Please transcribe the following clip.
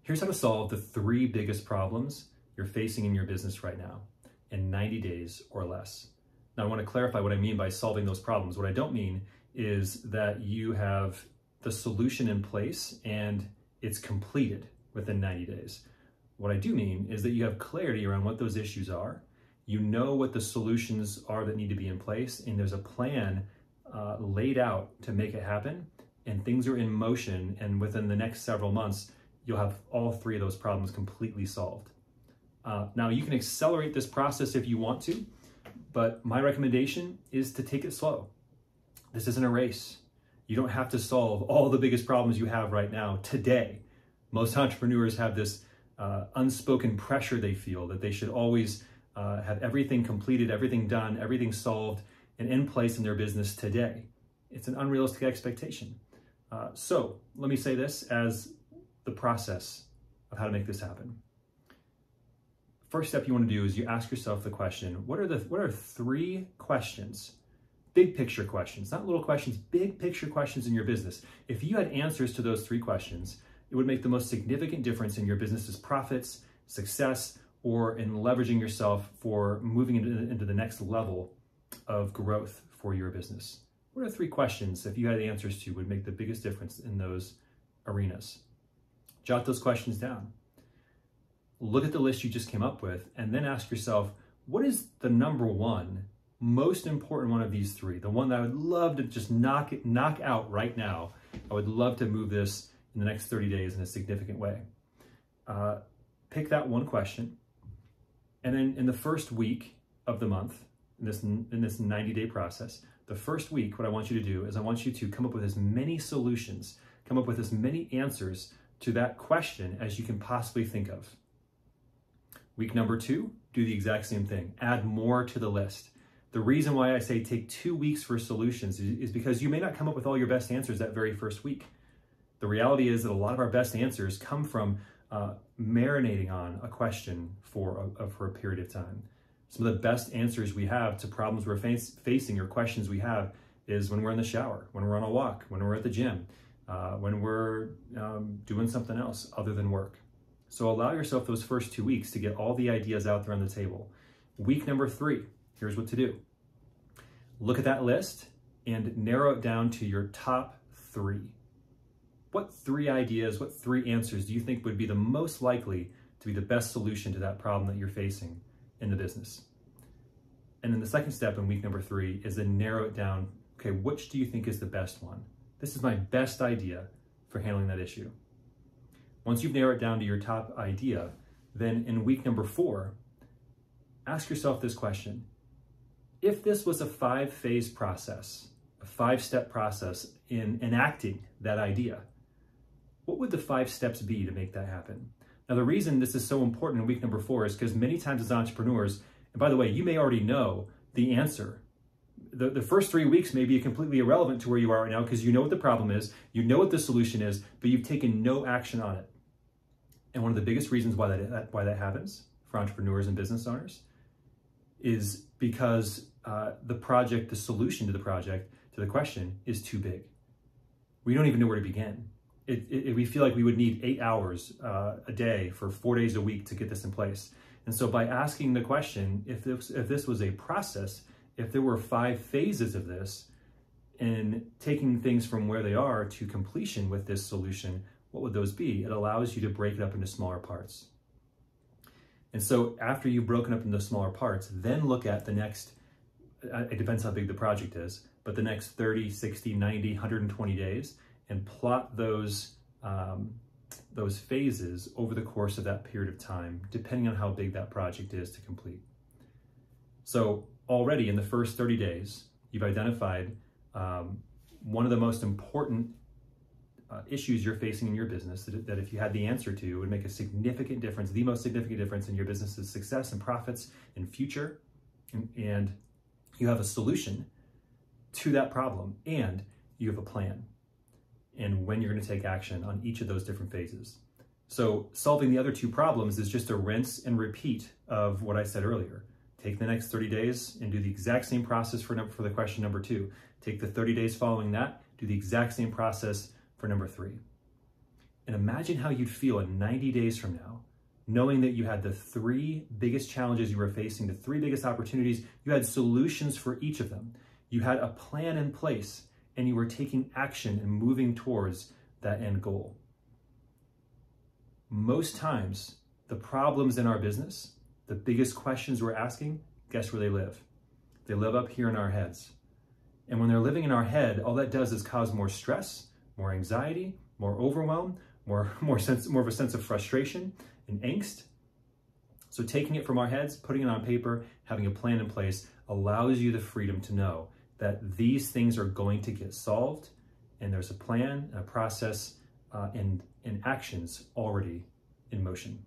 Here's how to solve the 3 biggest problems you're facing in your business right now in 90 days or less. Now, I want to clarify what I mean by solving those problems. What I don't mean is that you have the solution in place and it's completed within 90 days. What I do mean is that you have clarity around what those issues are. You know what the solutions are that need to be in place, and there's a plan laid out to make it happen, and things are in motion, and within the next several months, you'll have all 3 of those problems completely solved. Now, you can accelerate this process if you want to, but my recommendation is to take it slow. This isn't a race. You don't have to solve all the biggest problems you have right now today. Most entrepreneurs have this unspoken pressure they feel that they should always have everything completed, everything done, everything solved and in place in their business today. It's an unrealistic expectation. So let me say this as the process of how to make this happen. First step you want to do is you ask yourself the question, what are 3 questions, big picture questions, not little questions, big picture questions in your business. If you had answers to those 3 questions, it would make the most significant difference in your business's profits, success, or in leveraging yourself for moving into the next level of growth for your business. What are 3 questions, if you had answers to, would make the biggest difference in those arenas? Jot those questions down. Look at the list you just came up with, and then ask yourself, what is the number 1 most important one of these 3? The one that I would love to just knock out right now. I would love to move this in the next 30 days in a significant way. Pick that one question, and then in the first week of the month, in this 90-day process, the first week, what I want you to do is I want you to come up with as many solutions, come up with as many answers to that question as you can possibly think of. Week number 2, do the exact same thing. Add more to the list. The reason why I say take 2 weeks for solutions is because you may not come up with all your best answers that very first week. The reality is that a lot of our best answers come from marinating on a question for a period of time. Some of the best answers we have to problems we're facing or questions we have is when we're in the shower, when we're on a walk, when we're at the gym, when we're doing something else other than work. So allow yourself those first 2 weeks to get all the ideas out there on the table. Week number 3, here's what to do. Look at that list and narrow it down to your top 3. What 3 ideas, what 3 answers do you think would be the most likely to be the best solution to that problem that you're facing in the business? And then the second step in week number 3 is to narrow it down. Okay, which do you think is the best one? This is my best idea for handling that issue. Once you've narrowed it down to your top idea, then in week number 4, ask yourself this question. If this was a 5-phase process, a 5-step process in enacting that idea, what would the 5 steps be to make that happen? Now, the reason this is so important in week number 4 is because many times as entrepreneurs, and by the way, you may already know the answer. The first 3 weeks may be completely irrelevant to where you are right now because you know what the problem is, you know what the solution is, but you've taken no action on it. And one of the biggest reasons why that happens for entrepreneurs and business owners is because the solution to the project, to the question, is too big. We don't even know where to begin. We feel like we would need 8 hours a day for 4 days a week to get this in place. And so by asking the question, if this was a process, if there were 5 phases of this, and taking things from where they are to completion with this solution, what would those be? It allows you to break it up into smaller parts. And so after you've broken up into smaller parts, then look at the next, it depends how big the project is, but the next 30, 60, 90, 120 days, and plot those phases over the course of that period of time, depending on how big that project is to complete. So already in the first 30 days, you've identified one of the most important issues you're facing in your business that if you had the answer to, would make a significant difference, the most significant difference in your business's success and profits in future. And you have a solution to that problem, and you have a plan and when you're going to take action on each of those different phases. So solving the other 2 problems is just a rinse and repeat of what I said earlier. Take the next 30 days and do the exact same process for the question number 2. Take the 30 days following that, do the exact same process for number 3. And imagine how you'd feel in 90 days from now, knowing that you had the 3 biggest challenges you were facing, the 3 biggest opportunities, you had solutions for each of them. You had a plan in place and you were taking action and moving towards that end goal. Most times, the problems in our business, the biggest questions we're asking, guess where they live? They live up here in our heads. And when they're living in our head, all that does is cause more stress, more anxiety, more overwhelm, more of a sense of frustration and angst. So taking it from our heads, putting it on paper, having a plan in place allows you the freedom to know that these things are going to get solved, and there's a plan, a process, and actions already in motion.